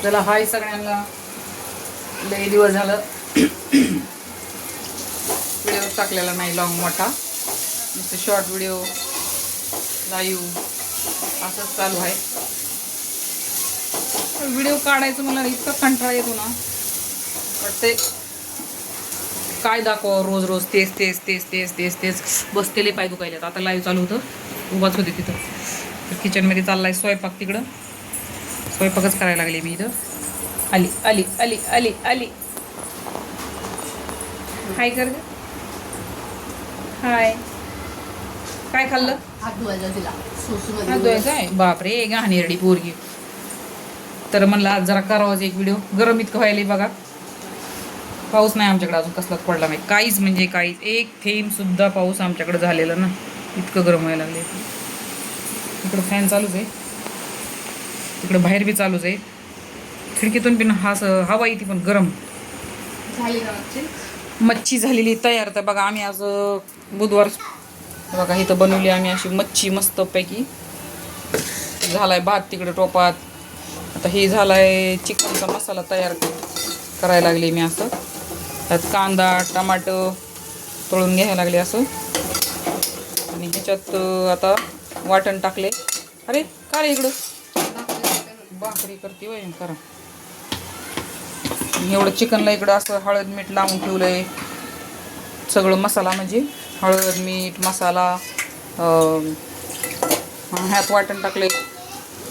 चला हाय सगळ्यांना. लई दिवस झालं व्हिडिओ टाकलेला नाही लॉंग मोठा, नुसतं शॉर्ट व्हिडिओ लाईव्ह असंच चालू आहे. व्हिडिओ काढायचं मला इतका कंटाळा येतो ना, वाटते काय दाखव रोज रोज तेच तेच तेच तेच तेच तेच बसतेले पाय दुखायला. आता लाईव्ह चालू होतं, उभाच होते तिथं. तर किचनमध्ये चाललाय स्वयंपाक. तिकडं स्वयंपाकच करायला लागले मी. इथं आली आली आली आली आली. हाय कर ग. हाय. काय खाल्लं? हात धुवायचा तिला. हात धुवायचा आहे. बापरे घाणेरडी पोरगी. तर म्हणलं आज जरा करावाच एक व्हिडिओ. गरम इतकं व्हायला बघा. पाऊस नाही आमच्याकडे अजून, कसलाच पडला नाही. काहीच म्हणजे काहीच एक थेंब सुद्धा पाऊस आमच्याकडे झालेला ना. इतकं गरम व्हायला लागले. इकडं फॅन चालूच आहे, तिकडं बाहेर बी चालूच आहे. खिडकीतून पण हवा येते पण गरम झाली ना मच्छी झालेली तयार. तर बघा आम्ही आज बुधवार बघा इथं बनवली आम्ही अशी मच्छी मस्तपैकी. झालाय भात तिकडे टोपात. आता हे झालाय चिकनचा मसाला तयार करायला लागले मी. असं त्यात कांदा टमाटर तळून घ्यायला लागले असं. आणि ह्याच्यात आता वाटण टाकले. अरे का रे इकडं भाकरी करते वय करा. एवढं चिकनला इकडं असं हळद मीठ लावून ठेवलंय सगळं. मसाला म्हणजे हळद मीठ मसाला. ह्यात वाटण टाकले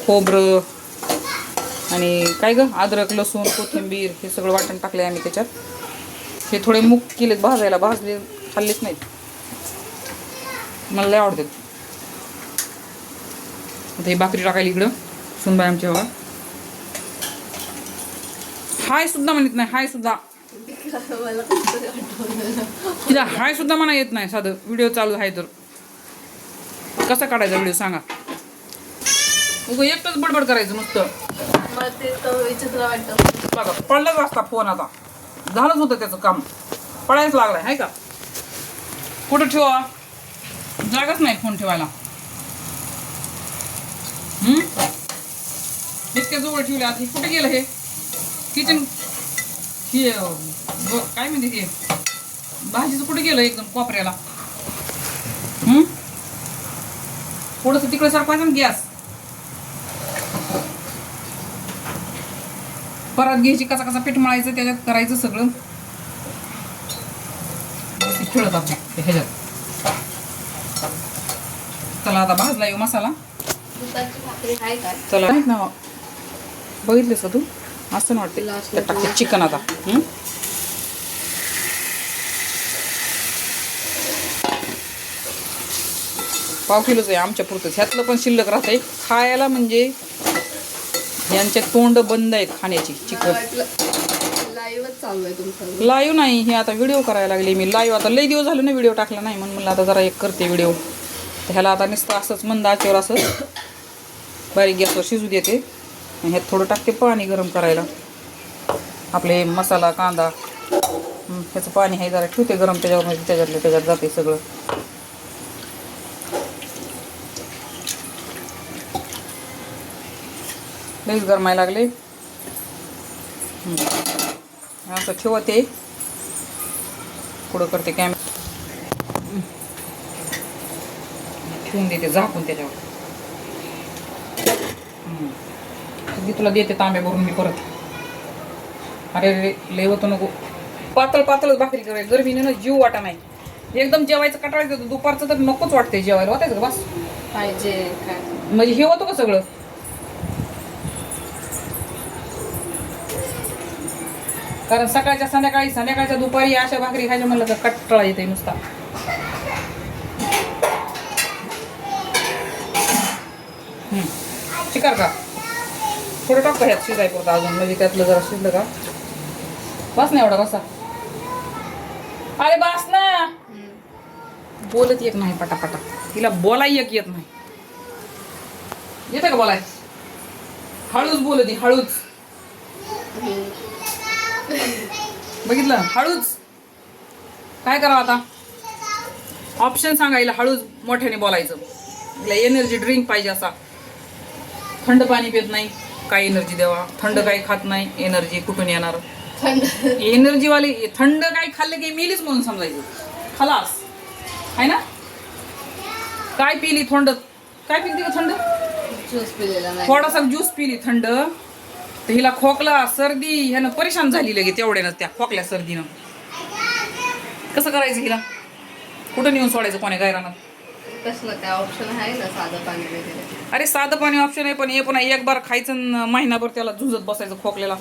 खोबरं आणि काय ग अद्रक लसूण कोथिंबीर हे सगळं वाटण टाकले आम्ही त्याच्यात. हे थोडे मूग केलेत भाजायला, भाजले खाल्लेच नाहीत, मला लय आवडतात. आता ही भाकरी टाकायला इकडं सुनबाई आमच्या बघा. हाय सुद्धा म्हणत नाही. हाय सुद्धा तिला हाय सुद्धा म्हणा येत नाही. साधं व्हिडिओ चालू आहे तर कसा काढायचा व्हिडिओ सांगा. उगं एकटंच बडबड करायचं नुसतं. मला ते विचित्र वाटतं. बघा पडलाच असता फोन. आता झालंच होतं त्याचं काम, पडायच लागलाय आहे का. कुठं ठेवा जागाच नाही फोन ठेवायला. इतक्या जवळ ठेवले. आता कुठे गेलं हे किचन. हे काय म्हणते ते भाजीचं कुठे गेलं एकदम कोपऱ्याला. थोडस तिकडे सरपायचं ना गॅस. परत घ्यायची कसा कसा पीठ मळायचं त्याच्यात करायचं सगळं. खेळत आपण ह्याच्यात. चला आता भाजला येऊ मसाला. चला आहेत ना बघितलंस का तू असं ना वाटते. टाकते चिकन आता. पाव किलोच आहे आमच्या पुरतंच. ह्यातलं पण शिल्लक राहत आहे खायला. म्हणजे यांचे तोंड बंद आहेत खाण्याची. चिकन लाईव्हच चालू आहे तुमचं. लाईव्ह नाही हे आता व्हिडिओ करायला लागले मी. लाईव्ह आता लई दिवस झाले ना व्हिडिओ टाकला नाही, म्हणून म्हणलं आता जरा एक करते व्हिडिओ. तर ह्याला आता नुसतं असंच मंद आचेवर असं बारीक गॅसवर शिजू देते. आणि ह्यात थोडं टाकते पाणी गरम करायला. आपले मसाला कांदा ह्याचं पाणी आहे जरा ठेवते गरम त्याच्यावर. म्हणजे त्याच्यात जाते सगळं. लईच गरमायला लागले. असं ठेवते पुढं करते कॅमेरा ठेवून देते झाकून त्याच्यावर. तुला देते तांब्या भरून मी परत. अरे रे लय होतं नको. पातळ पातळच भाकरी करायची. गरमीने ना जीव वाटा नाही. एकदम जेवायचं कटाळायचं दुपारचं तर नकोच वाटते जेवायला. होतायचं का बस पाहिजे काय म्हणजे हे होतं का सगळं. कारण सकाळच्या संध्याकाळच्या दुपारी अशा भाकरी खायच्या म्हणलं तर कटाळा येते नुसता. शिकार का थोडं टाकतो ह्यात शिजाय पुरतं अजून. म्हणजे त्यातलं जरा शिजलं का बस नाही एवढा कसा. अरे बस ना. बोलत येत नाही पटापटा. तिला बोलाय एक येत नाही. येतं का बोलाय. हळूच बोलत हळूच. बघितलं हळूच. काय करावं आता ऑप्शन सांगायला. हळूच मोठ्याने बोलायचं. एनर्जी ड्रिंक पाहिजे असा. थंड पाणी पित नाही, काय एनर्जी द्यावा. थंड काही खात नाही, एनर्जी कुठून येणार. थंड एनर्जीवाली थंड काही खाल्लं की मेलीच म्हणून समजायचं. खलास आहे ना. काय पिली थंड, काय पिली का थंड, ज्यूस पिलेला नाही. थोडासा ज्यूस पिली थंड तर हिला खोकला सर्दी ह्यानं परेशान झाली लगे तेवढ्यानं, त्या खोकल्या सर्दीनं. कसं करायचं हिला, कुठं नेऊन सोडायचं कोण्या गायरानात. कसलं काय ऑप्शन आहे ना, साधं पाणी वगैरे. अरे साधं पाणी ऑप्शन आहे, पण हे पुन्हा एक बार खायचं न महिनाभर त्याला झुंजत बसायचं खोकल्याला.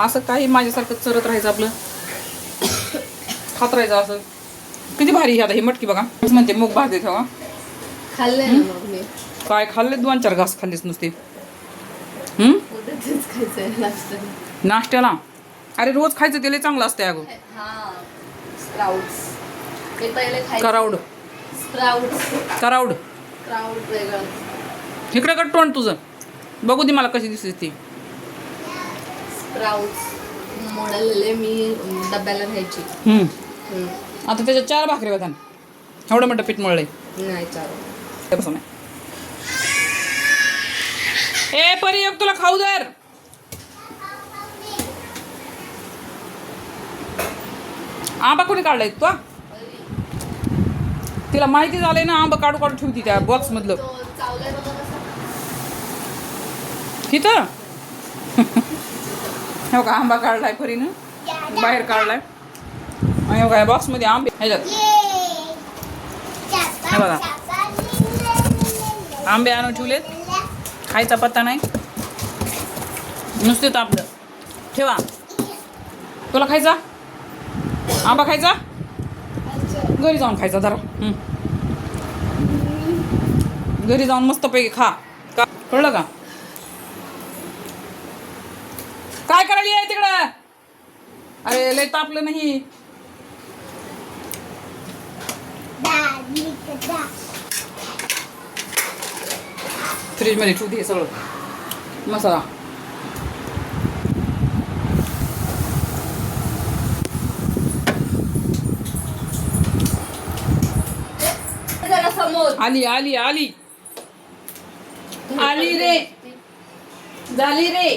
असं काही माझ्यासारखं चरत राहायचं आपलं, खात राहायचं असं. किती भारी आता ही मटकी बघा. म्हणते मूग भात देत हवा. खाल्लंय ना मग मी. काय खाल्ले, 2-4 घास खाल्लेच नुसते. उद्या तेच खायचंय नाश्त्याला. नाश्त्याला अरे रोज खायचं त्याला चांगलं असतं अगं. हा स्प्राउट्स ते पहिले खायचे. करावड स्प्राउट्स करावड स्प्राउट वेगळं. इकडे कट तोंड तुझं बघू दे मला कशी दिसते ती. स्प्राउट्स मोडलेले मी डब्याला घ्यायची. आता त्याच्या 4 भाकरी होत्या. एवढं मोठं पीठ मळलंय. नाही चालू. कसं नाही. ए परी एक तुला खाऊ दर. आंबा कोणी काढलाय तू? तिला माहिती झालंय ना आंबा काढू काढू ठेवती त्या बॉक्स मधलं. तो चावलाय बघा कसा. तिथं हो का आंबा काढलाय परीनं, बाहेर काढलाय. आणि हो काय बॉक्स मध्ये आंबे ह्याच्यात हे बघा आंबे आणून ठेवलेत. खायचा पत्ता नाही, नुसते तापलं. ठेवा. तुला खायचा आंबा, खायचा घरी जाऊन खायचा जरा. घरी जाऊन मस्तपैकी खा. का कळलं का? काय करायला आहे तिकडं? अरे लय तापलं नाही. फ्रीज मध्ये ठेवते हे सगळं मसाला. जरा समोर आली आली आली आली रे, झाली रे.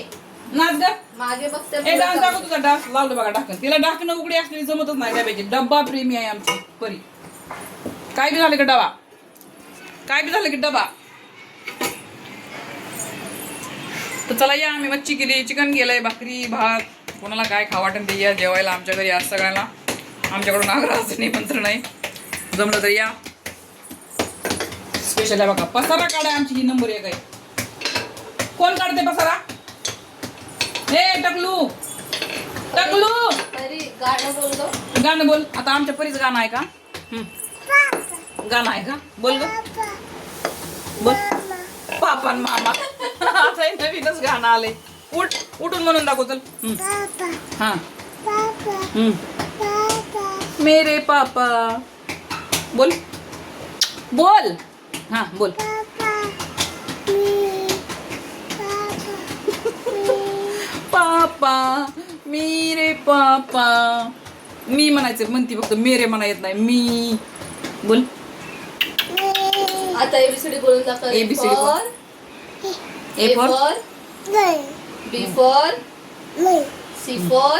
नाच ग. मागे बघते. ए डान्स दाखव तुझा. डान्स लावलं बघा ढाकण. तिला ढाकणं उघडी असलेली जमतच नाही त्यापैकी. डब्बा प्रेमी आहे आमची परी. काय बी झालं की डबा, काय बी झालं की डबा. तर चला या, आम्ही मच्छी केली, चिकन गेलंय, भाकरी भात. कोणाला काय खावाटन ते या जेवायला आमच्या घरी. आज सगळ्यांना आमच्याकडून आग्रहाचं निमंत्रण आहे. जमलं तर या. स्पेशल आहे बघा. पसारा काढाय आमची ही नंबर 1 आहे. कोण काढते पसारा? हे टकलू टकलू तरी गाणं बोलतो. गाणं बोल. आता आमच्या परीचं गाणं आहे का? गाणं आहे का? बोल ग बोल. पापा आणि मामा. आता हे नवीनच गाणं आलंय. उठून म्हणून दाखव चल. हा मेरे पापा बोल बोल. हा बोल. पापा मेरे पापा. मी म्हणायचं म्हणती फक्त मेरे म्हणा येत नाही. मी बोल. आता एबीसीडी बोलून दाखव. ABCD बोल. A for B for C for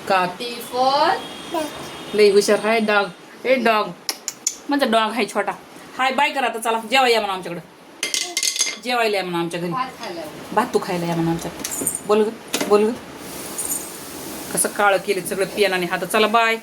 का D for लई हुशार हाय डॉग. ए डॉग माझा डॉग हाय छोटा. हाय बाय करा आता. चला जेवायला या म्हणा आमच्याकडं. जेवायला या म्हणा आमच्या घरी. भात खाल्ल्यावर. भात तू खायला या म्हणा आमच्या. बोल ग बोल ग. कसं काळं केले सगळं पियानाने हात. चला बाय.